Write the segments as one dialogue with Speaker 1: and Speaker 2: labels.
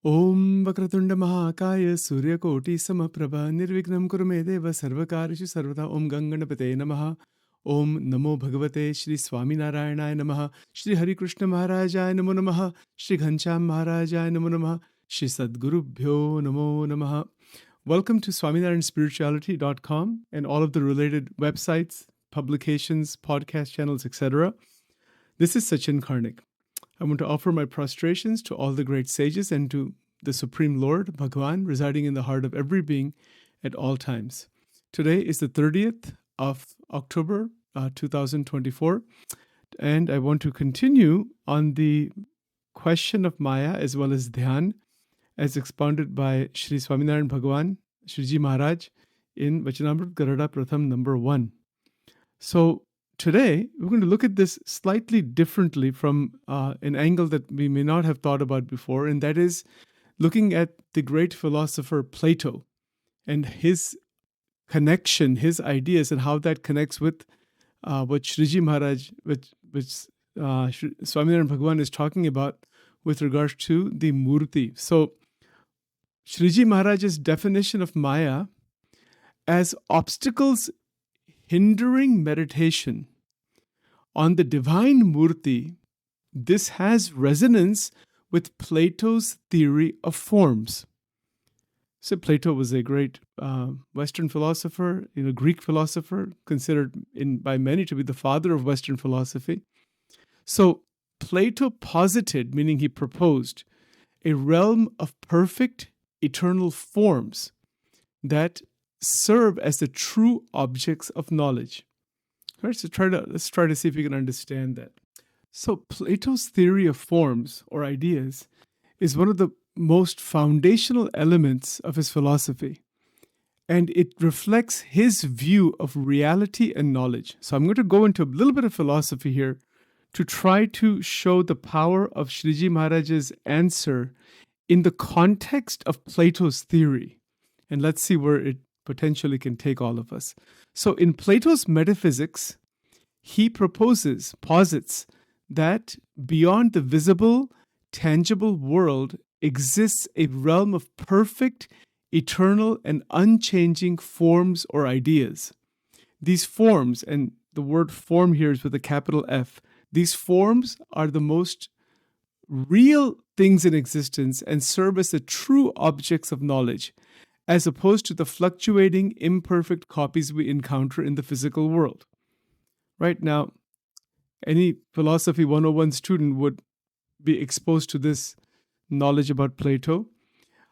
Speaker 1: Om Vakratunda Mahakaya Suryakoti Samaprabha Nirvignam Kurumedeva Sarvakarishu Sarvata Om Ganganapate Namaha Om Namo Bhagavate Shri Swaminarayanaya Namaha Shri Hari Krishna Maharajaya Namo Namaha Shri Ghansham Maharajaya Namo Namaha Shri Sadgurubhyo Namo Namaha. Welcome to SwaminarayanSpirituality.com and all of the related websites, publications, podcast channels, etc. This is Sachin Karnik. I want to offer my prostrations to all the great sages and to the Supreme Lord, Bhagwan, residing in the heart of every being at all times. Today is the 30th of October, 2024, and I want to continue on the question of Maya as well as Dhyan, as expounded by Sri Swaminarayan Bhagwan, Shriji Maharaj, in Vachanamrut G.P.1 Pratham number 1. So, today, we're going to look at this slightly differently from an angle that we may not have thought about before, and that is looking at the great philosopher Plato and his connection, his ideas, and how that connects with what Shriji Maharaj, which Swaminarayan Bhagwan is talking about with regards to the Murti. So, Shriji Maharaj's definition of Maya as obstacles hindering meditation on the divine Murti, this has resonance with Plato's theory of forms. So Plato was a great Western philosopher, Greek philosopher, considered by many to be the father of Western philosophy. So Plato posited, meaning he proposed, a realm of perfect eternal forms that serve as the true objects of knowledge. All right, so let's try to see if we can understand that. So Plato's theory of forms or ideas is one of the most foundational elements of his philosophy, and it reflects his view of reality and knowledge. So I'm going to go into a little bit of philosophy here to try to show the power of Shriji Maharaj's answer in the context of Plato's theory. And let's see where it potentially can take all of us. So in Plato's metaphysics, he posits that beyond the visible, tangible world exists a realm of perfect, eternal, and unchanging forms or ideas. These forms, and the word form here is with a capital F, these forms are the most real things in existence and serve as the true objects of knowledge, as opposed to the fluctuating, imperfect copies we encounter in the physical world. Right now, any Philosophy 101 student would be exposed to this knowledge about Plato.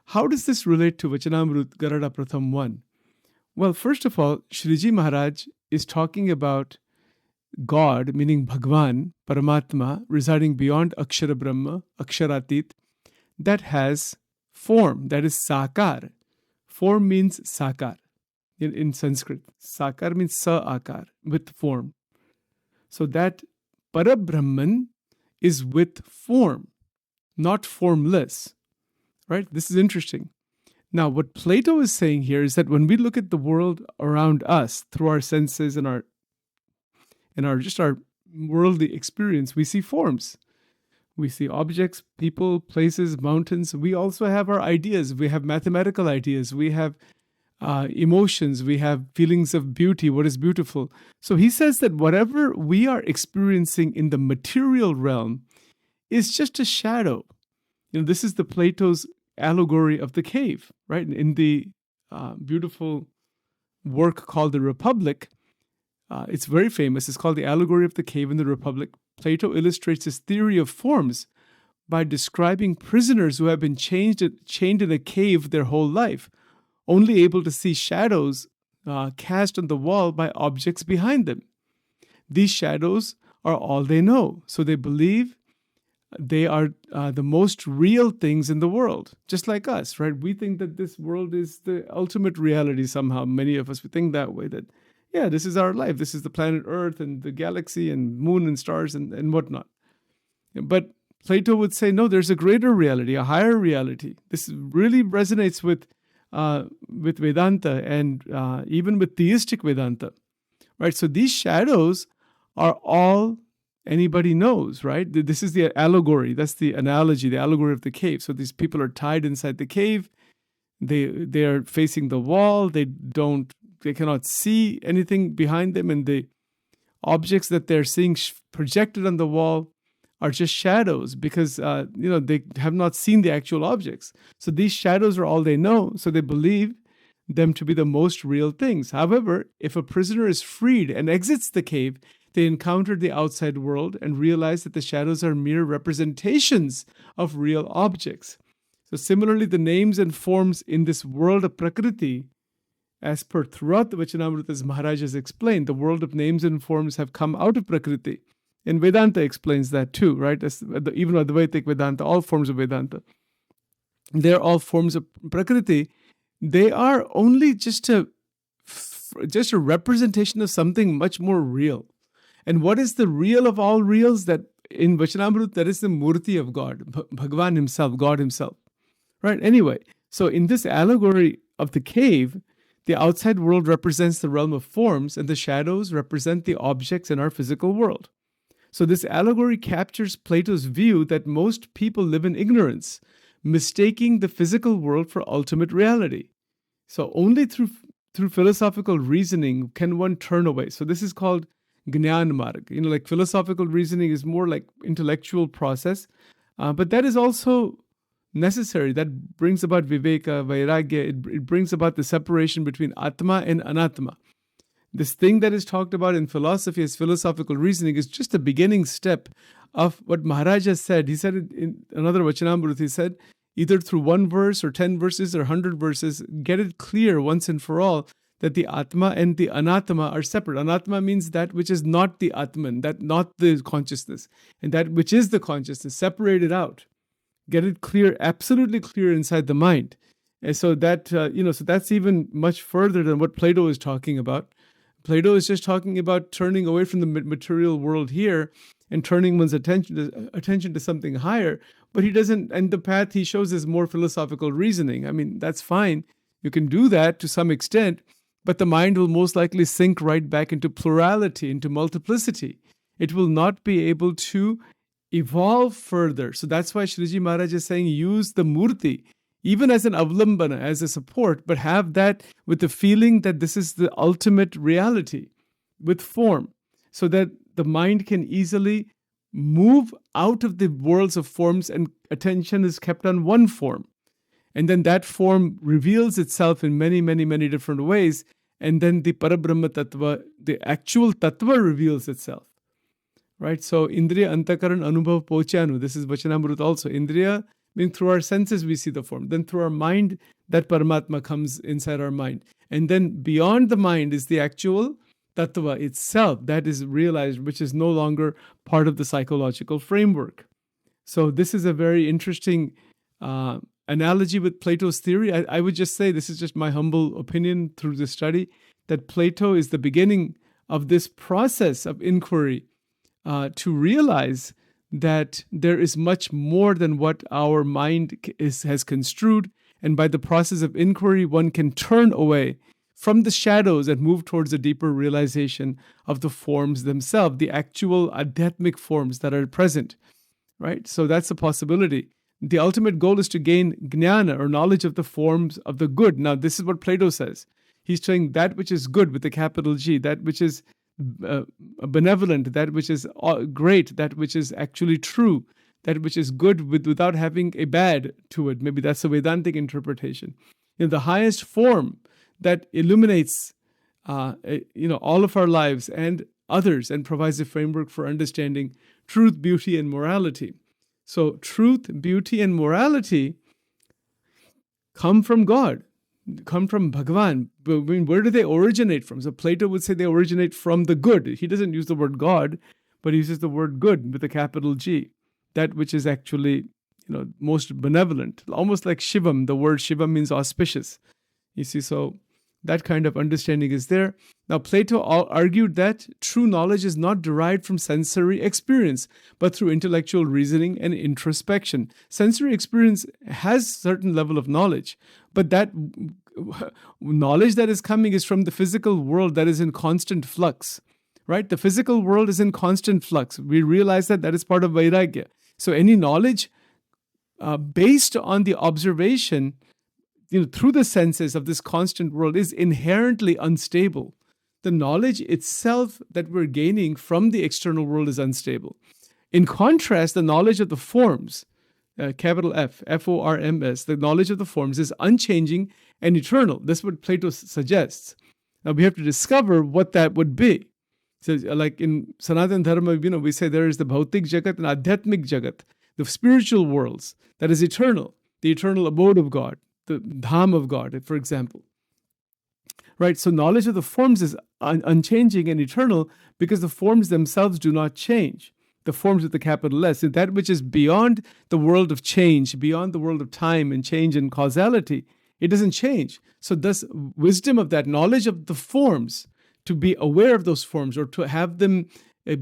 Speaker 1: How does this relate to Vachanamrut G.P.1 Pratham 1? Well, first of all, Shriji Maharaj is talking about God, meaning Bhagwan, Paramatma, residing beyond Akshara Brahma, Aksharatit, that has form, that is Sakar. Form means Sakar in Sanskrit. Sakar means Sa-akar, with form. So that Parabrahman is with form, not formless. Right? This is interesting. Now, what Plato is saying here is that when we look at the world around us through our senses and our worldly experience, we see forms. We see objects, people, places, mountains. We also have our ideas. We have mathematical ideas. We have emotions. We have feelings of beauty, what is beautiful. So he says that whatever we are experiencing in the material realm is just a shadow. This is the Plato's allegory of the cave, right? In the beautiful work called The Republic, it's very famous. It's called The Allegory of the Cave in the Republic. Plato illustrates his theory of forms by describing prisoners who have been chained in a cave their whole life, only able to see shadows cast on the wall by objects behind them. These shadows are all they know, so they believe they are the most real things in the world, just like us, right? We think that this world is the ultimate reality somehow. Many of us, we think that way, that yeah, this is our life. This is the planet Earth and the galaxy and moon and stars and whatnot. But Plato would say, no, there's a greater reality, a higher reality. This really resonates with Vedanta and even with theistic Vedanta, right? So these shadows are all anybody knows, right? This is the allegory. That's the analogy, the allegory of the cave. So these people are tied inside the cave. They are facing the wall. They cannot see anything behind them, and the objects that they're seeing projected on the wall are just shadows because they have not seen the actual objects. So these shadows are all they know. So they believe them to be the most real things. However, if a prisoner is freed and exits the cave, they encounter the outside world and realize that the shadows are mere representations of real objects. So similarly, the names and forms in this world of Prakriti, as per throughout the Vachanamrut, as Maharaj has explained, the world of names and forms have come out of Prakriti. And Vedanta explains that too, right? Even Advaitic Vedanta, all forms of Vedanta, they're all forms of Prakriti. They are only just a representation of something much more real. And what is the real of all reals? That in Vachanamrut, that is the Murti of God, Bhagavan himself, God himself. Right? Anyway, so in this allegory of the cave, the outside world represents the realm of forms, and the shadows represent the objects in our physical world. So this allegory captures Plato's view that most people live in ignorance, mistaking the physical world for ultimate reality. So only through philosophical reasoning can one turn away. So this is called Gnyan Marg. Like philosophical reasoning is more like intellectual process, but that is also necessary. That brings about Viveka, Vairagya. It brings about the separation between Atma and Anatma. This thing that is talked about in philosophy as philosophical reasoning is just a beginning step of what Maharaj has said. He said it in another Vachanamrut. He said, either through one verse or 10 verses or 100 verses, get it clear once and for all that the Atma and the Anatma are separate. Anatma means that which is not the Atman, that not the consciousness, and that which is the consciousness, separate it out. Get it clear, absolutely clear inside the mind. And so that, so that's even much further than what Plato is talking about. Plato is just talking about turning away from the material world here and turning one's attention to something higher. But he doesn't, and the path he shows is more philosophical reasoning. I mean, that's fine. You can do that to some extent, but the mind will most likely sink right back into plurality, into multiplicity. It will not be able to evolve further. So that's why Shriji Maharaj is saying use the Murti, even as an avlambana, as a support, but have that with the feeling that this is the ultimate reality with form, so that the mind can easily move out of the worlds of forms and attention is kept on one form. And then that form reveals itself in many, many, many different ways. And then the Parabrahma Tattva, the actual Tattva reveals itself. Right? So Indriya Antakaran Anubhav Pochanu, this is Vachanamrut also. Indriya, meaning through our senses we see the form. Then through our mind, that Paramatma comes inside our mind. And then beyond the mind is the actual Tattva itself that is realized, which is no longer part of the psychological framework. So this is a very interesting analogy with Plato's theory. I would just say, this is just my humble opinion through this study, that Plato is the beginning of this process of inquiry to realize that there is much more than what our mind has construed. And by the process of inquiry, one can turn away from the shadows and move towards a deeper realization of the forms themselves, the actual adhyatmic forms that are present, right? So that's a possibility. The ultimate goal is to gain jnana, or knowledge of the forms of the good. Now, this is what Plato says. He's saying that which is good with a capital G, that which is benevolent, that which is great, that which is actually true, that which is good without having a bad to it. Maybe that's a Vedantic interpretation. The highest form that illuminates all of our lives and others and provides a framework for understanding truth, beauty, and morality. So truth, beauty, and morality come from God, come from Bhagavan. But I mean, where do they originate from? So Plato would say they originate from the good. He doesn't use the word God, but he uses the word good with a capital G, that which is actually most benevolent, almost like Shivam. The word Shivam means auspicious. You see, so that kind of understanding is there. Now, Plato argued that true knowledge is not derived from sensory experience, but through intellectual reasoning and introspection. Sensory experience has a certain level of knowledge, but that knowledge that is coming is from the physical world that is in constant flux. right? The physical world is in constant flux. We realize that is part of Vairagya. So any knowledge based on the observation, through the senses of this constant world is inherently unstable. The knowledge itself that we're gaining from the external world is unstable. In contrast, the knowledge of the forms, capital F, F-O-R-M-S, the knowledge of the forms is unchanging and eternal. That's what Plato suggests. Now we have to discover what that would be. So, like in Sanatana Dharma, we say there is the Bhautik Jagat and Adhyatmik Jagat, the spiritual worlds, that is eternal, the eternal abode of God, the Dham of God, for example. Right, so knowledge of the forms is unchanging and eternal because the forms themselves do not change. The forms with the capital S, that which is beyond the world of change, beyond the world of time and change and causality, it doesn't change. So thus, wisdom of that, knowledge of the forms, to be aware of those forms or to have them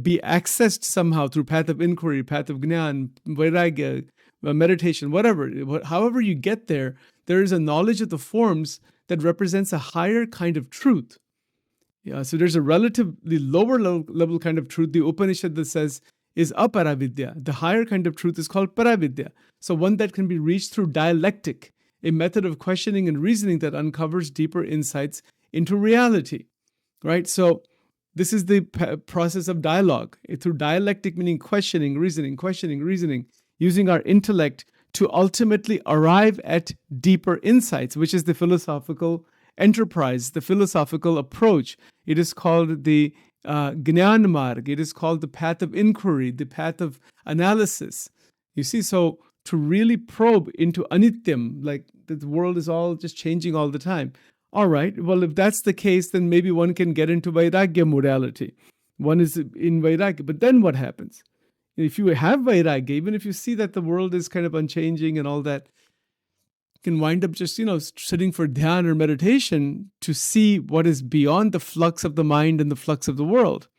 Speaker 1: be accessed somehow through path of inquiry, path of Gnan, Vairagya, meditation, whatever, however you get there, there is a knowledge of the forms that represents a higher kind of truth. Yeah, so there's a relatively lower level kind of truth, the Upanishad that says is aparavidya. The higher kind of truth is called paravidya. So one that can be reached through dialectic, a method of questioning and reasoning that uncovers deeper insights into reality, right? So this is the process of dialogue. Through dialectic, meaning questioning, reasoning, using our intellect to ultimately arrive at deeper insights, which is the philosophical enterprise, the philosophical approach. It is called the Gnan Marg. It is called the path of inquiry, the path of analysis. You see, so to really probe into anityam, like the world is all just changing all the time. All right, well, if that's the case, then maybe one can get into Vairagya modality. One is in Vairagya, but then what happens? If you have Vairagya, even if you see that the world is kind of unchanging and all that, you can wind up just, sitting for dhyan or meditation to see what is beyond the flux of the mind and the flux of the world.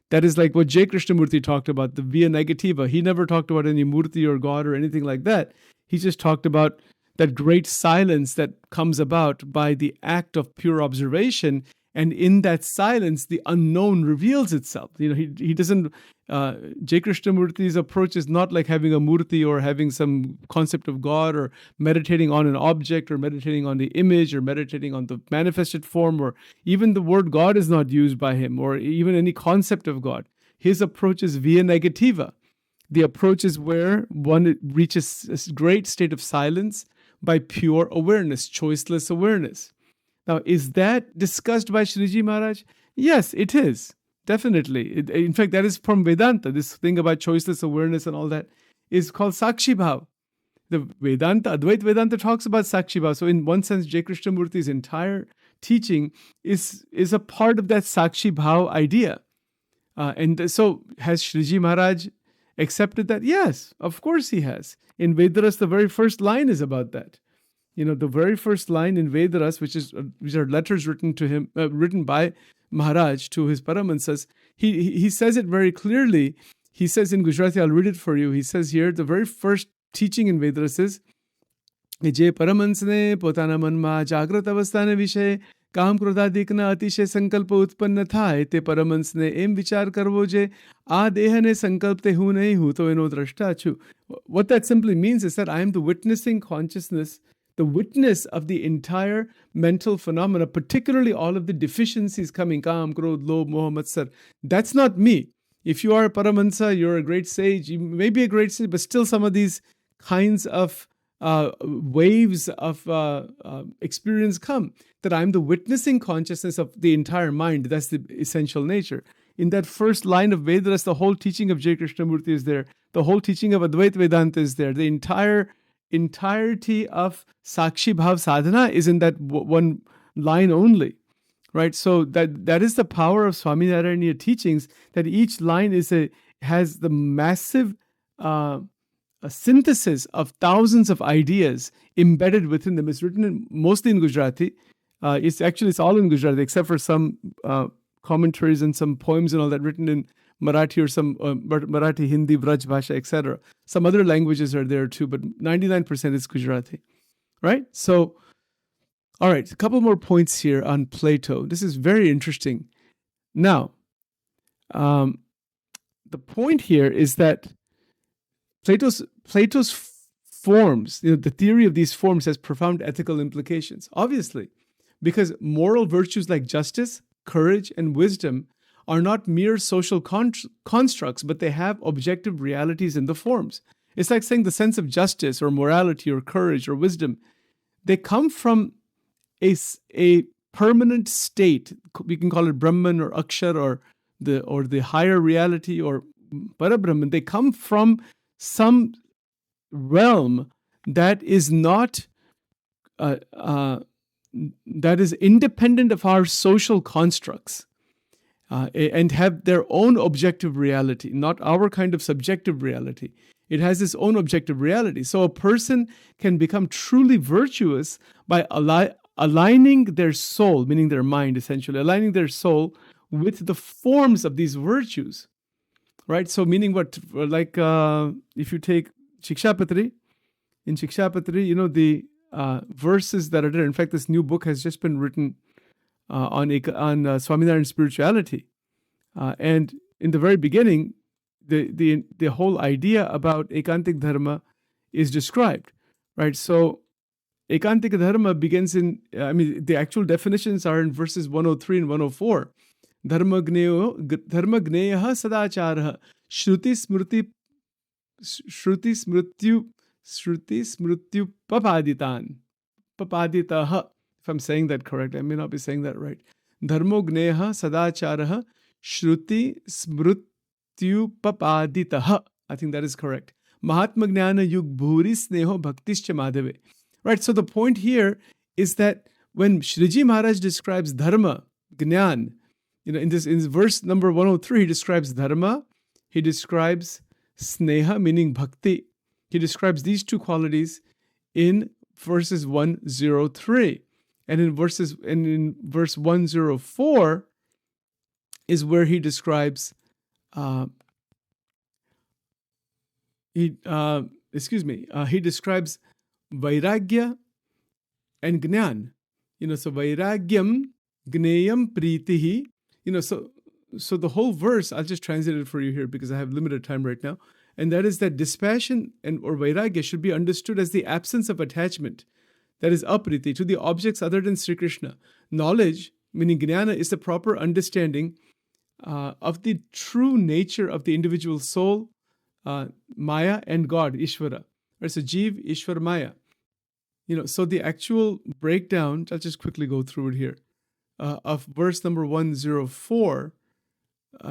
Speaker 1: That is like what J. Krishnamurti talked about, the via negativa. He never talked about any murti or God or anything like that. He just talked about that great silence that comes about by the act of pure observation. And in that silence, the unknown reveals itself. He doesn't, J. Krishnamurti's approach is not like having a murti or having some concept of God or meditating on an object or meditating on the image or meditating on the manifested form, or even the word God is not used by him, or even any concept of God. His approach is via negativa. The approach is where one reaches a great state of silence by pure awareness, choiceless awareness. Now, is that discussed by Shriji Maharaj? Yes, it is. Definitely. In fact, that is from Vedanta. This thing about choiceless awareness and all that is called Sakshi Bhav. The Vedanta, Advaita Vedanta talks about Sakshi Bhav. So in one sense, J. Krishnamurti's entire teaching is a part of that Sakshi Bhav idea. And so has Shriji Maharaj accepted that? Yes, of course he has. In Vedaras, the very first line is about that. The very first line in Vedaras, which are letters written to him, written by Maharaj to his Paramahansas, he says it very clearly. He says in Gujarati, I'll read it for you. He says here, the very first teaching in Vedaras is, Je Paramahansne potana manma jagrat avasthane vishay काम क्रोधादिकना अतिशय संकल्प उत्पन्न થાય તે પરમહંસને એમ વિચાર કરવો જે આ દેહને સંકલ્પ તે હું નહીં હું તો એનો દ્રષ્ટા છું. What that simply means is that I am the witnessing consciousness, the witness of the entire mental phenomena, particularly all of the deficiencies coming, kam, krodh, lobh, moh, matsar. That's not me. If you are a Paramahansa, you're a great sage, you may be a great sage, but still some of these kinds of waves of experience come, that I'm the witnessing consciousness of the entire mind. That's the essential nature. In that first line of Vedas, the whole teaching of J. Krishnamurti is there. The whole teaching of Advaita Vedanta is there. The entirety of Sakshi Bhav Sadhana is in that one line only, right? So that is the power of Swaminarayan teachings, that each line has the massive a synthesis of thousands of ideas embedded within them. It's written mostly in Gujarati. It's all in Gujarati, except for some commentaries and some poems and all that written in Marathi or some Marathi, Hindi, Vraj Bhasha, etc. Some other languages are there too, but 99% is Gujarati, right? So, all right, a couple more points here on Plato. This is very interesting. Now, Um, the point here is that Plato's forms, the theory of these forms has profound ethical implications, obviously, because moral virtues like justice, courage, and wisdom are not mere social constructs, but they have objective realities in the forms. It's like saying the sense of justice or morality or courage or wisdom, they come from a permanent state. We can call it Brahman or Akshar or the higher reality or Parabrahman. They come from some realm that is not uh, uh, that is independent of our social constructs, and have their own objective reality, not our kind of subjective reality. It has its own objective reality. So a person can become truly virtuous by aligning their soul, meaning their mind, essentially, aligning their soul with the forms of these virtues, right? So meaning what, like if you take Shikshapatri, in Shikshapatri, the verses that are there. In fact, this new book has just been written on Swaminarayan spirituality, and in the very beginning, the whole idea about ekantik dharma is described, right? So ekantik dharma begins in, the actual definitions are in verses 103 and 104. Dharma gneya sadacharah shruti smrityu papaditaha. If I'm saying that correct, I may not be saying that right. Dharmo gneha sadacharah shruti smrityu papaditaha. I think that is correct. Mahatma Gnana Yug Bhuri Sneho Bhaktischa Madhave. Right, so the point here is that when Shriji Maharaj describes dharma, gnan, in verse number 103, he describes dharma, he describes sneha, meaning bhakti. He describes these two qualities in verses 103. And in verse 104 is where he describes he describes vairagya and gnan. So vairagyam gneyam pritihi. So the whole verse, I'll just translate it for you here because I have limited time right now. And that is that dispassion or vairagya should be understood as the absence of attachment, that is apriti, to the objects other than Sri Krishna. Knowledge, meaning jnana, is the proper understanding of the true nature of the individual soul, Maya, and God, Ishvara. Right, so Jeev, Ishvara, Maya. So the actual breakdown, I'll just quickly go through it here, of verse number 104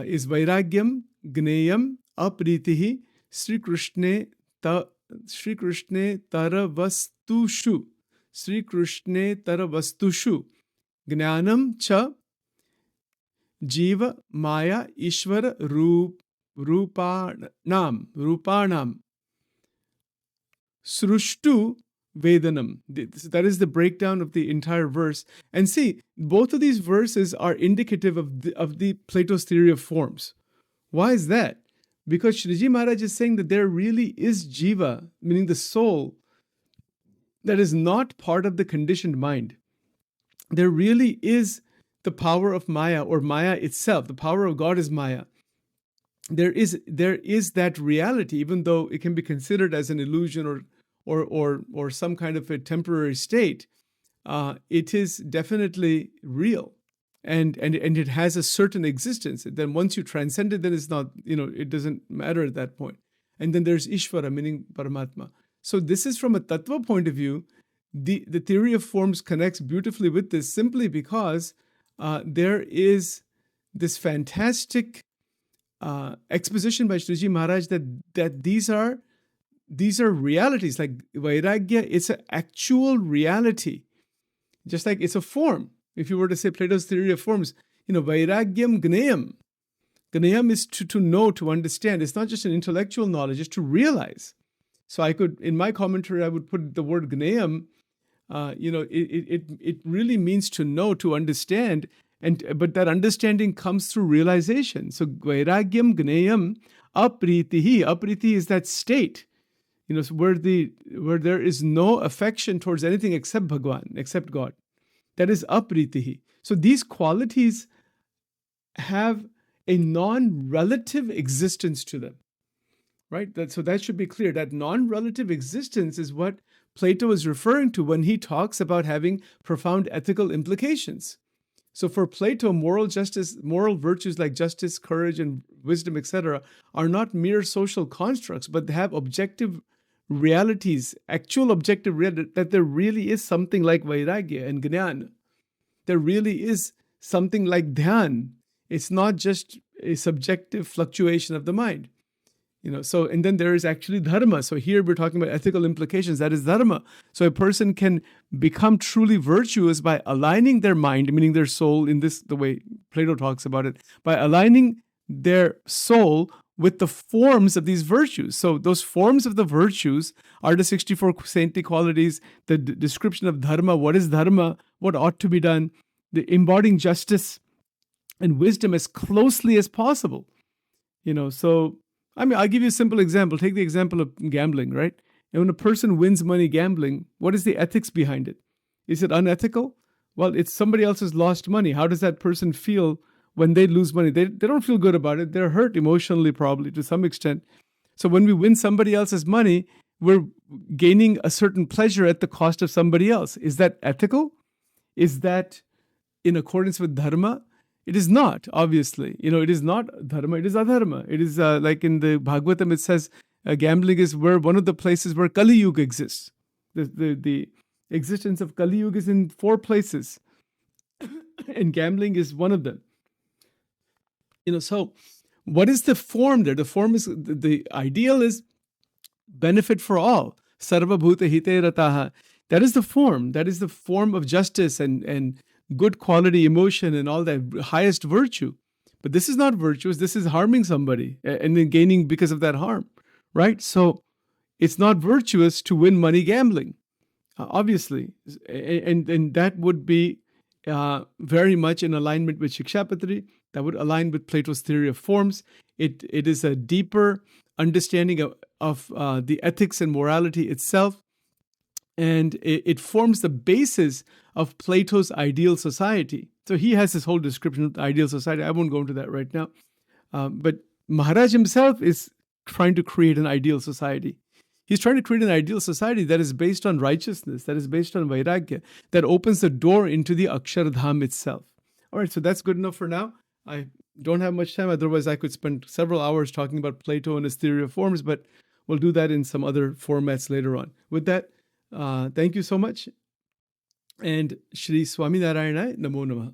Speaker 1: is Vairagyam, Gneyam, Apritihi, Sri Krishne Taravastushu. Sri Krishne Taravastushu. Gnanam cha Jiva Maya Ishvara Rupanam. Srushtu Vedanam. That is the breakdown of the entire verse. And see, both of these verses are indicative of the Plato's theory of forms. Why is that? Because Shriji Maharaj is saying that there really is jiva, meaning the soul, that is not part of the conditioned mind. There really is the power of Maya, or Maya itself. The power of God is Maya. There is that reality, even though it can be considered as an illusion or some kind of a temporary state. It is definitely real, and it has a certain existence. Then once you transcend it, then it's not, it doesn't matter at that point. And then there's Ishvara, meaning Paramatma. So this is from a tattva point of view. The theory of forms connects beautifully with this, simply because there is this fantastic exposition by Shriji Maharaj that these are realities. Like Vairagya, it's an actual reality, just like it's a form. If you were to say Plato's theory of forms, Vairagyam Gneyam. Gneyam is to know, to understand. It's not just an intellectual knowledge, it's to realize. So I could, in my commentary, I would put the word Gneyam. It really means to know, to understand, but that understanding comes through realization. So Vairagyam Gneyam Apritihi. Apriti is that state, where there is no affection towards anything except Bhagwan, except God. That is apritihi. So these qualities have a non-relative existence to them, right? So that should be clear. That non-relative existence is what Plato is referring to when he talks about having profound ethical implications. So for Plato, moral justice, moral virtues like justice, courage, and wisdom, etc., are not mere social constructs, but they have objective realities, actual objective reality, that there really is something like vairagya and jnana. There really is something like dhyan. It's not just a subjective fluctuation of the mind. So, and then there is actually dharma. So here we're talking about ethical implications. That is dharma. So a person can become truly virtuous by aligning their mind, meaning their soul, in this, the way Plato talks about it, by aligning their soul with the forms of these virtues. So those forms of the virtues are the 64 saintly qualities, the description of dharma, what is dharma, what ought to be done, the embodying justice and wisdom as closely as possible. So I'll give you a simple example. Take the example of gambling, right? And when a person wins money gambling, what is the ethics behind it? Is it unethical? Well, it's somebody else's lost money. How does that person feel when they lose money? They don't feel good about it. They're hurt emotionally, probably, to some extent. So when we win somebody else's money, we're gaining a certain pleasure at the cost of somebody else. Is that ethical? Is that in accordance with dharma? It is not, obviously. It is not dharma, it is adharma. It is like in the Bhagavatam, it says gambling is one of the places where Kali Yuga exists. The existence of Kali Yuga is in 4 places, and gambling is one of them. So what is the form there? The form is, the ideal is benefit for all. Sarva bhuta hite rataha. That is the form. That is the form of justice and good quality emotion and all that, highest virtue. But this is not virtuous. This is harming somebody and then gaining because of that harm, right? So it's not virtuous to win money gambling, obviously. And that would be very much in alignment with Shikshapatri. That would align with Plato's theory of forms. It is a deeper understanding of the ethics and morality itself. And it forms the basis of Plato's ideal society. So he has this whole description of the ideal society. I won't go into that right now. But Maharaj himself is trying to create an ideal society. He's trying to create an ideal society that is based on righteousness, that is based on vairagya, that opens the door into the Akshardham itself. All right, so that's good enough for now. I don't have much time. Otherwise, I could spend several hours talking about Plato and his theory of forms, but we'll do that in some other formats later on. With that, thank you so much. And Shri Swaminarayan Namo Namaha.